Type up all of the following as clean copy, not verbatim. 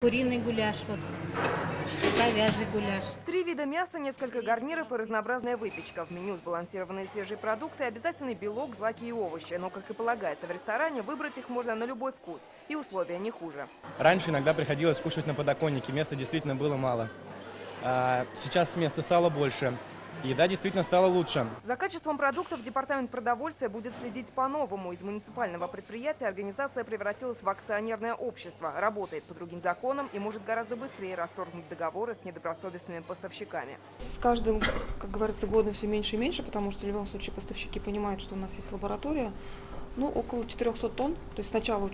Куриный гуляш, вот, говяжий гуляш. 3 вида мяса, несколько гарниров и разнообразная выпечка. В меню сбалансированные свежие продукты, обязательный белок, злаки и овощи. Но, как и полагается в ресторане, выбрать их можно на любой вкус. И условия не хуже. Раньше иногда приходилось кушать на подоконнике, места действительно было мало. Сейчас места стало больше, еда действительно стала лучше. За качеством продуктов департамент продовольствия будет следить по-новому. Из муниципального предприятия организация превратилась в акционерное общество. Работает по другим законам и может гораздо быстрее расторгнуть договоры с недобросовестными поставщиками. С каждым, как говорится, годом все меньше и меньше, потому что в любом случае поставщики понимают, что у нас есть лаборатория. Около 400 тонн, то есть с начала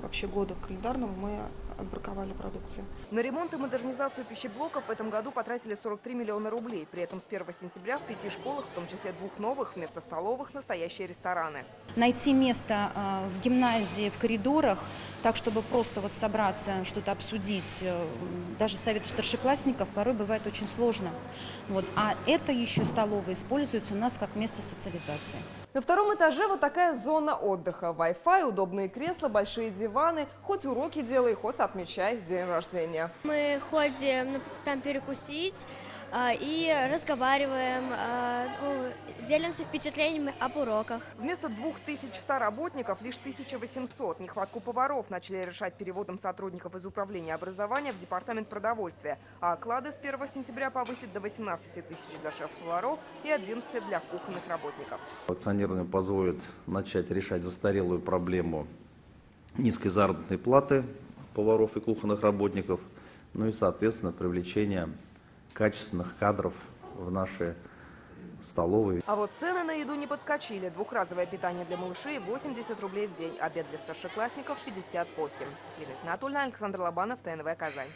вообще года календарного мы отбраковали продукцию. На ремонт и модернизацию пищеблоков в этом году потратили 43 миллиона рублей. При этом с 1 сентября в 5 школах, в том числе 2 новых, вместо столовых настоящие рестораны. Найти место в гимназии, в коридорах, так, чтобы просто вот собраться, что-то обсудить, даже совету старшеклассников порой бывает очень сложно. А это еще столовая используется у нас как место социализации. На втором этаже вот такая зона отдыха. Wi-Fi, удобные кресла, большие диваны. Хоть уроки делай, хоть отмечай день рождения. Мы ходим там перекусить и разговариваем, делимся впечатлениями об уроках. Вместо 2100 работников лишь 1800. Нехватку поваров начали решать переводом сотрудников из управления образования в департамент продовольствия. А оклады с 1 сентября повысят до 18 тысяч для шеф-поваров и 11 для кухонных работников. Акционирование позволит начать решать застарелую проблему низкой заработной платы поваров и кухонных работников, и, соответственно, привлечение качественных кадров в наши столовые. А вот цены на еду не подскочили. Двухразовое питание для малышей 80 рублей в день, обед для старшеклассников 58. Ирина Анатольевна, Александр Лобанов, ТНВ Казань.